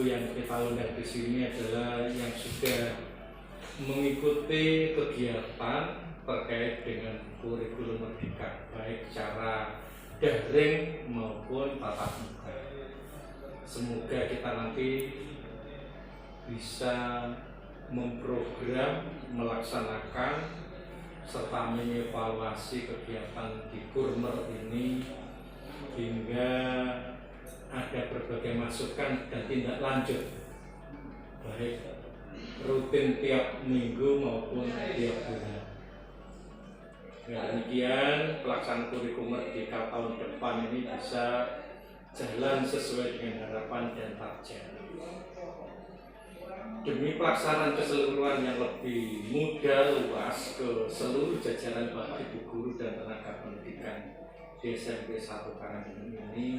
Ibu yang kita undang di sini adalah yang sudah mengikuti kegiatan terkait dengan kurikulum Merdeka, baik secara daring maupun tatap muka. Semoga kita nanti bisa memprogram, melaksanakan, serta mengevaluasi kegiatan di Kurmer ini hingga ada berbagai masukan dan tindak lanjut, baik rutin tiap minggu maupun tiap bulan. Dengan demikian, pelaksanaan kurikulum Merdeka tahun depan ini bisa jalan sesuai dengan harapan dan target. Demi pelaksanaan keseluruhan yang lebih mudah, luas ke seluruh jajaran Bapak Ibu guru dan tenaga pendidikan di SMP 1 Karanggeneng ini,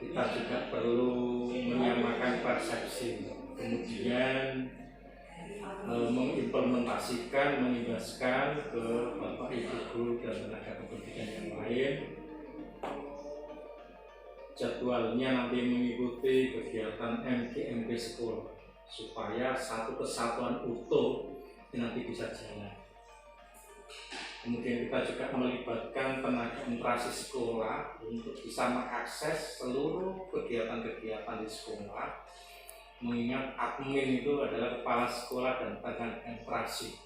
kita juga perlu menyamakan persepsi, kemudian mengimplementasikan, mengimbaskan ke Bapak Ibu guru dan tenaga pendidikan yang lain. Jadwalnya nanti mengikuti kegiatan MGMP sekolah supaya satu kesatuan utuh nanti bisa jalan. Kemudian kita juga melibatkan tenaga administrasi sekolah untuk bisa mengakses seluruh kegiatan-kegiatan di sekolah, mengingat admin itu adalah kepala sekolah dan tenaga administrasi.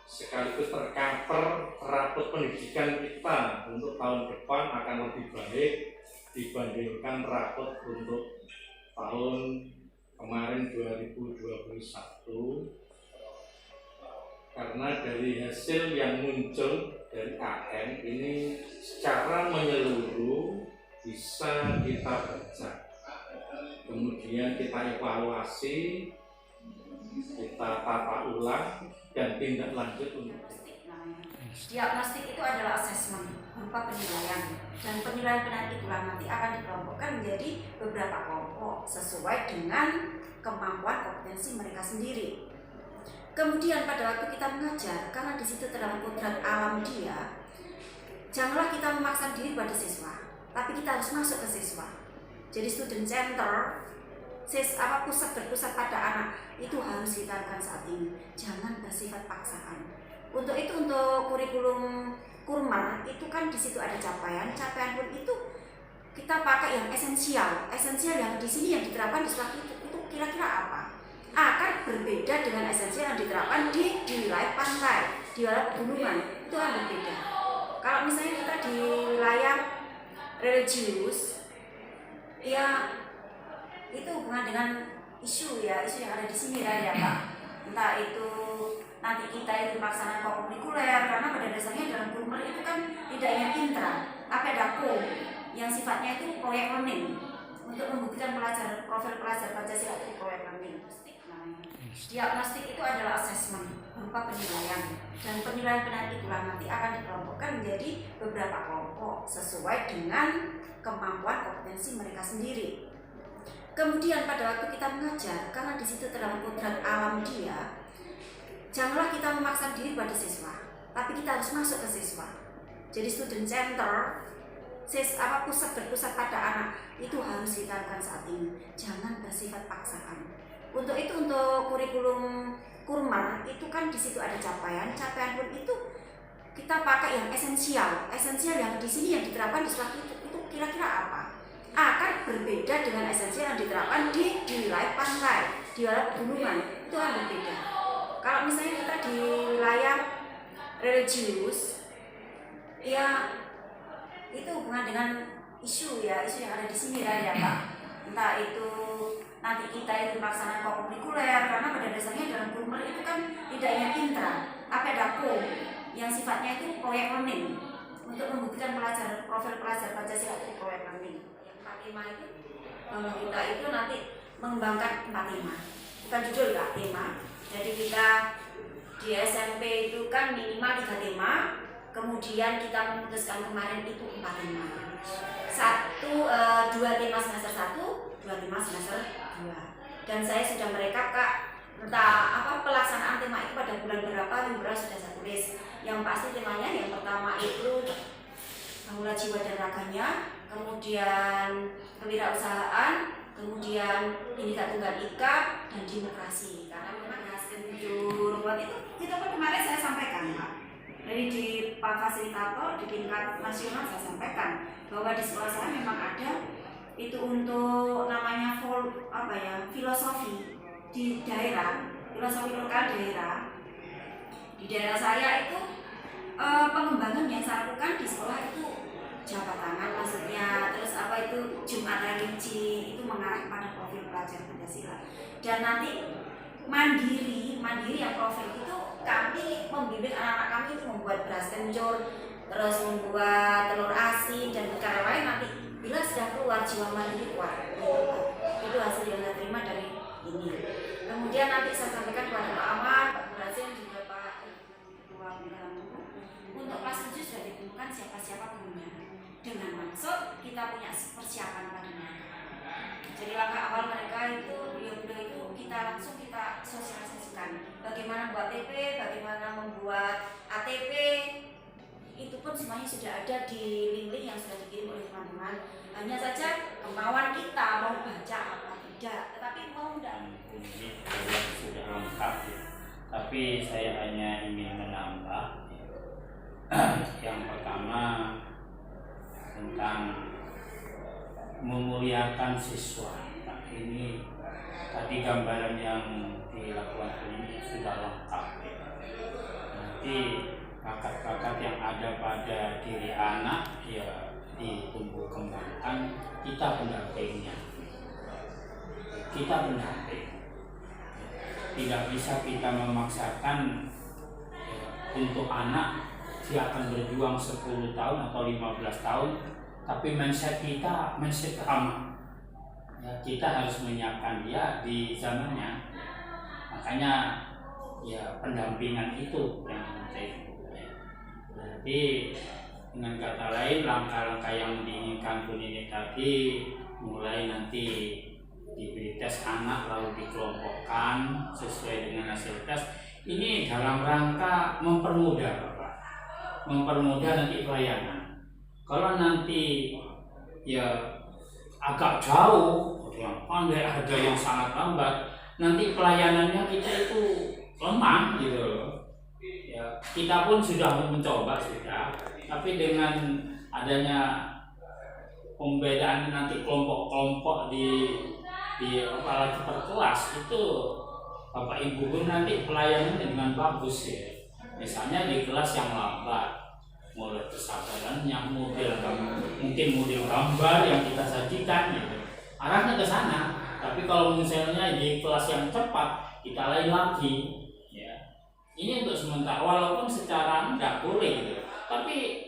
Sekaligus tercover rapot pendidikan kita untuk tahun depan akan lebih baik dibandingkan rapot untuk tahun kemarin 2021, karena dari hasil yang muncul dari AN ini secara menyeluruh bisa kita baca, kemudian kita evaluasi, kita tata ulang dan tindak lanjut untuk diagnostik. Itu adalah asesmen berupa penilaian, dan penilaian itulah nanti akan dikelompokkan menjadi beberapa kelompok sesuai dengan kemampuan kompetensi mereka sendiri. Kemudian pada waktu kita mengajar, karena di situ terdapat kodrat alam dia, janganlah kita memaksa diri pada siswa, tapi kita harus masuk ke siswa. Jadi student center, pusat berpusat pada anak itu harus kita lakukan saat ini. Jangan bersifat paksaan. Untuk itu, untuk kurikulum Kurmer itu kan di situ ada capaian pun itu kita pakai yang esensial yang di sini yang diterapkan di sekolah itu kira-kira apa? Akan berbeda dengan esensial yang diterapkan di wilayah pantai, di wilayah pegunungan, itu kan berbeda. Kalau misalnya kita di wilayah religius, ya itu hubungan dengan isu yang ada di sini kan ya Pak. Entah itu nanti kita itu pelaksanaan kurikuler, karena pada dasarnya dalam Kurmer itu kan tidak yang intra, ada kom yang sifatnya itu proyek learning untuk membuktikan profil pelajar Pancasila itu proyek learning. Diagnostik itu adalah asesmen berupa penilaian, dan penilaian itulah nanti akan dikelompokkan menjadi beberapa kelompok sesuai dengan kemampuan kompetensi mereka sendiri. Kemudian pada waktu kita mengajar, karena di situ terdapat kodrat alam dia, janganlah kita memaksa diri pada siswa, tapi kita harus masuk ke siswa. Jadi student center, pusat berpusat pada anak itu harus kita lakukan saat ini. Jangan bersifat paksaan. Untuk itu, untuk kurikulum Kurmer itu kan di situ ada capaian pun itu kita pakai yang esensial yang di sini yang diterapkan di sekolah itu kira-kira apa? Akan berbeda dengan esensial yang diterapkan di wilayah pantai, di wilayah pegunungan, itu kan berbeda. Kalau misalnya kita di wilayah religius, ya itu hubungan dengan isu yang ada di sini kan ya Pak. Entah itu nanti kita itu pelaksanaan kurikuler, karena pada dasarnya dalam Kurmer itu kan tidak yang intra, ada kom yang sifatnya itu proyek learning untuk membuktikan profil pelajar Pancasila itu proyek learning. 45 itu kita itu nanti mengembangkan 45, bukan judul Kak, tema. Jadi kita di SMP itu kan minimal 3 tema, kemudian kita memutuskan kemarin itu 4 tema. 2 tema semester 1, 2 tema semester 2. Dan saya sudah merekap Kak, entah pelaksanaan tema itu pada bulan berapa, sudah saya tulis. Yang pasti temanya yang pertama itu bangunlah jiwa dan raganya, kemudian kewirausahaan, kemudian Bhinneka Tunggal Ika, dan demokrasi. Karena memang Braskem Jur buat itu kita kan kemarin saya sampaikan Pak, dari di Pak Fasilitator di tingkat nasional saya sampaikan bahwa di sekolah saya memang ada itu untuk namanya filosofi di daerah, filosofi lokal daerah. Di daerah saya itu pengembangan yang saya lakukan di sekolah itu jabat tangan maksudnya, terus itu Jumat religi itu mengarah pada profil pelajar Pancasila. Dan nanti mandiri yang profil itu kami membimbing anak-anak kami itu membuat beras kencur, terus membuat telur asin dan perkara lain. Nanti bila sudah keluar jiwa mandiri kuat, itu hasil yang saya terima dari ini. Kemudian nanti saya sampaikan kepada Pak Ahmad, Pak Brazil, juga Pak Ketua Bidang untuk kelas 7 sudah ditemukan siapa-siapa gurunya, dengan maksud kita punya persiapan pada mereka. Jadi langkah awal mereka itu beliau-beliau itu kita langsung kita sosialisasikan bagaimana membuat TP, bagaimana membuat ATP, itu pun semuanya sudah ada di link-link yang sudah dikirim oleh teman-teman. Hanya saja kemauan kita mau baca apa tidak, tetapi mau tidak. Ini sudah lengkap ya. Tapi saya hanya ingin menambah yang pertama tentang memuliakan siswa. Nah, ini tadi gambaran yang dilakukan ini sudah lengkap ya. Nanti bakat-bakat yang ada pada diri anak ya ditumbuh kembangkan, kita pendampingnya. Kita pendamping. Tidak bisa kita memaksakan ya, untuk anak dia akan berjuang 10 tahun atau 15 tahun, tapi mindset kita mindset lama. Ya, kita harus menyiapkan dia di zamannya. Makanya ya pendampingan itu yang penting. Berarti dengan kata lain langkah-langkah yang diinginkan Bu Nini tadi, mulai nanti diberi tes anak lalu dikelompokkan sesuai dengan hasil tes, ini dalam rangka mempermudah Bapak, mempermudah nanti pelayanan. Kalau nanti ya agak jauh, ada yang pandai, ada yang sangat lambat, nanti pelayanannya kita itu lemah gitu loh. Ya, kita pun sudah mencoba sudah, tapi dengan adanya pembedaan nanti kelompok-kelompok apalagi per kelas itu Bapak Ibu pun nanti pelayanannya dengan bagus ya. Misalnya di kelas yang lambat, mulai kesabarannya, mungkin model gambar yang kita sajikan gitu, arahnya ke sana. Tapi kalau misalnya di kelas yang cepat, kita lain lagi ya. Ini untuk sementara, walaupun secara tidak boleh gitu, tapi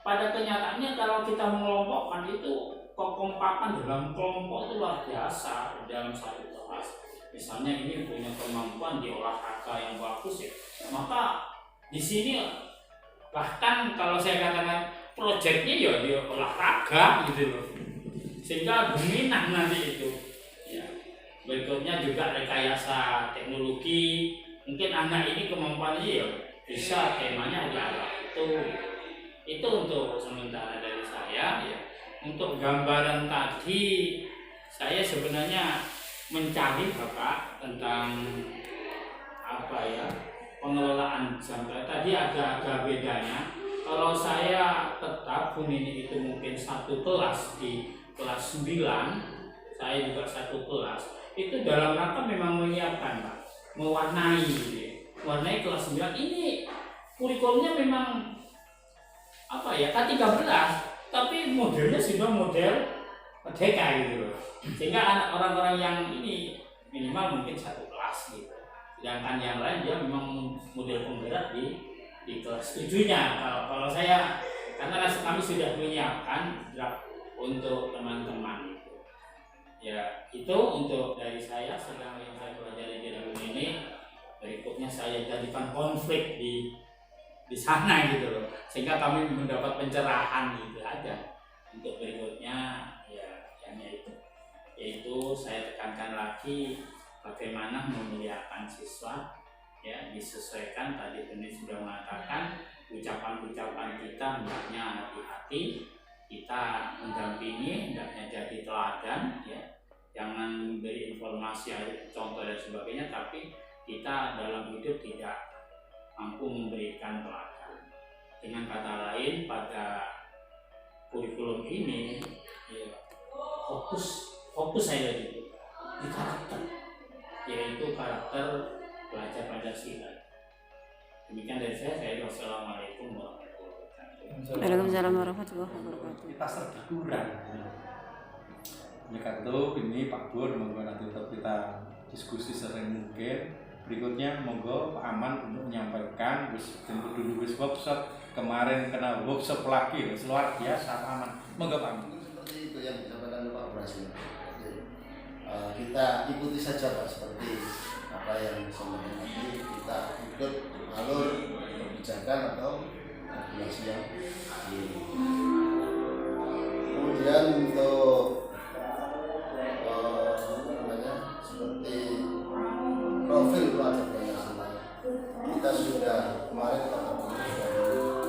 pada kenyataannya kalau kita mengelompokkan itu kekompakan dalam kelompok itu luar biasa dalam satu kelas. Misalnya ini punya kemampuan di olahraga yang bagus ya, maka di sini bahkan kalau saya katakan proyeknya ya di olahraga gitu loh, sehingga berminat nanti itu ya. Berikutnya juga rekayasa teknologi, mungkin anak ini kemampuannya ya bisa temanya di arah itu untuk sementara dari saya ya. Untuk gambaran tadi saya sebenarnya mencari Bapak tentang apa ya, pengelolaan jam. Tadi agak bedanya. Kalau saya tetap Bu Nini itu mungkin satu kelas di kelas 9, saya juga satu kelas. Itu dalam rangka memang menyiapkan Pak, mewarnai gitu ya. Mewarnai kelas 9 ini kurikulumnya memang apa ya, K13, tapi modelnya sudah model merdeka gitu loh. Sehingga anak orang-orang yang ini minimal mungkin satu kelas gitu. Sedangkan yang lain dia memang model penggerak di kelas 7-nya. Kalau saya, karena kami sudah menyiapkan draft untuk teman-teman gitu. Ya itu untuk dari saya, sedang yang saya pelajari di dalam ini. Berikutnya saya jadikan konflik di sana gitu loh, sehingga kami mendapat pencerahan gitu aja. Untuk berikutnya ya hanya itu, yaitu saya tekankan lagi bagaimana memuliakan siswa ya, disesuaikan. Tadi Benih sudah mengatakan ucapan-ucapan kita hendaknya hati-hati, kita mendampingi hendaknya jadi teladan ya. jangan memberi informasi contoh dan sebagainya, tapi kita dalam hidup tidak mampu memberikan teladan. Dengan kata lain, pada kurikulum ini ya, fokus saya di karakter, yaitu karakter pelajar Pancasila. Demikian dari saya. Wassalamualaikum warahmatullahi wabarakatuh. Waalaikumsalam warahmatullahi wabarakatuh. Kita serba kurang. Oleh karena itu ini Pak Bur, monggo nanti tetap kita diskusi sering mungkin. Berikutnya monggo Pak Aman untuk menyampaikan jemput dulu workshop kemarin kena workshop lagi luar biasa Pak Aman. Monggo Pak Aman. Seperti itu yang disampaikan oleh Pak Brasil. Kita ikuti saja Pak, seperti apa yang disampaikan tadi, kita ikut alur kebijakan atau regulasi yang di. Kemudian untuk seperti profil pelajar Pancasila, kita sudah kemarin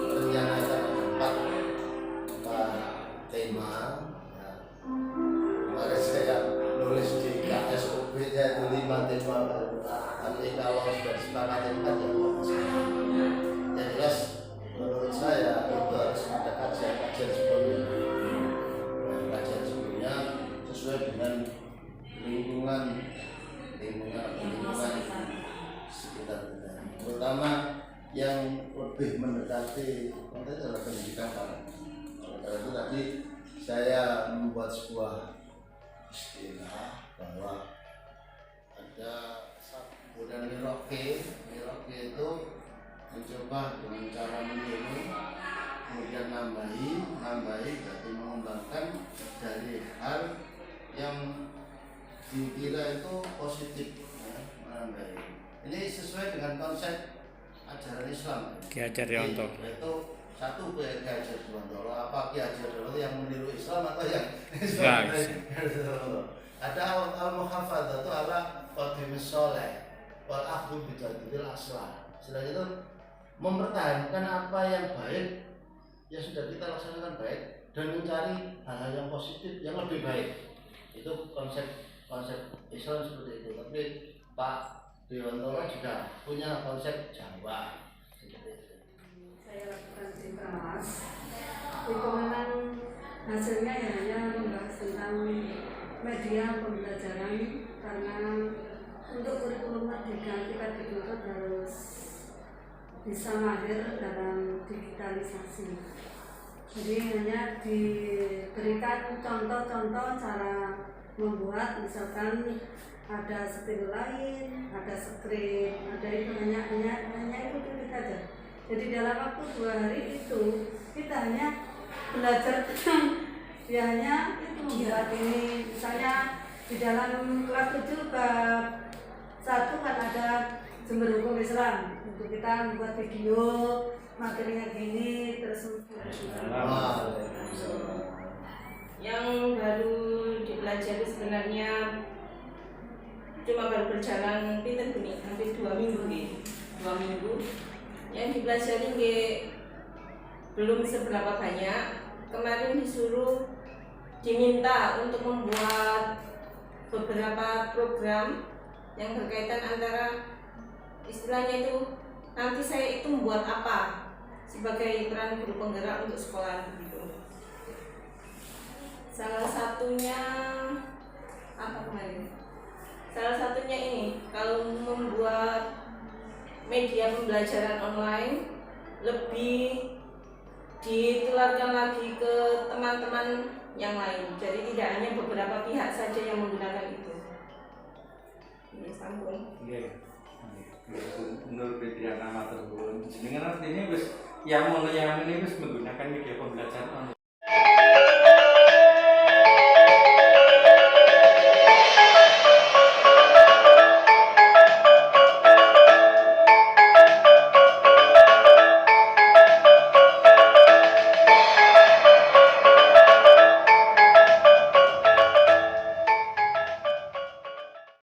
rencanakan ada 4 tema. Ya. Kemarin saya nulis di KSOB-nya itu 5 tema, tapi kalau sudah sepakati 4 ya yang jelas menurut saya itu harus ada kajian sebelumnya sesuai dengan lingkungan sekitar kita, terutama yang lebih mendekati konteks adalah pendidikan. Karena itu tadi saya membuat sebuah istilah bahwa ada kemudian Miroke itu mencoba dengan cara meniru, kemudian nambahi berarti mengembangkan dari hal yang dikira itu positif, ya, menambahi. Ini sesuai dengan konsep ajaran Islam. Ki Hajar Dewantara. Yaitu satu Ki Hajar Dewantara, apa Ki Hajar Dewantara yang meniru Islam atau yang Islam? Ada al-muhafadzah itu ala qadimis sholeh wal akhdhu bidadil aslah. Setelah itu mempertahankan apa yang baik yang sudah kita laksanakan baik dan mencari hal-hal yang positif yang lebih baik. Itu konsep Islam seperti itu. Tapi Pak Dewantara juga punya konsep Jawa seperti itu. Saya lakukan sintermas. Itu memang hasilnya ya hanya membahas tentang media pembelajaran, karena untuk kurikulum merdeka kita dituntut harus bisa mahir dalam digitalisasi. Jadi hanya diberikan contoh-contoh cara membuat, misalkan ada stil lain, ada skrip, ada itu hanya itu saja. Jadi dalam waktu 2 hari itu kita hanya belajar tentang ya hanya itu membuat ini. Misalnya di dalam kelas 7 bab 1 kan ada sumber hukum Islam, untuk kita membuat video materinya gini terus. Yang baru dipelajari sebenarnya cuma baru berjalan pinter gini, hampir 2 minggu nih. 2 minggu yang dipelajari belum seberapa banyak. Kemarin diminta untuk membuat beberapa program yang berkaitan antara istilahnya itu nanti saya itu membuat apa sebagai peran guru penggerak untuk sekolah gitu. Salah satunya apa kemarin? Salah satunya ini, kalau membuat media pembelajaran online lebih ditularkan lagi ke teman-teman yang lain. Jadi tidak hanya beberapa pihak saja yang menggunakan itu. Ini sambung. Iya. Menurut media nama tersebut, jenengan artinya yang ini menggunakan media pembelajaran online.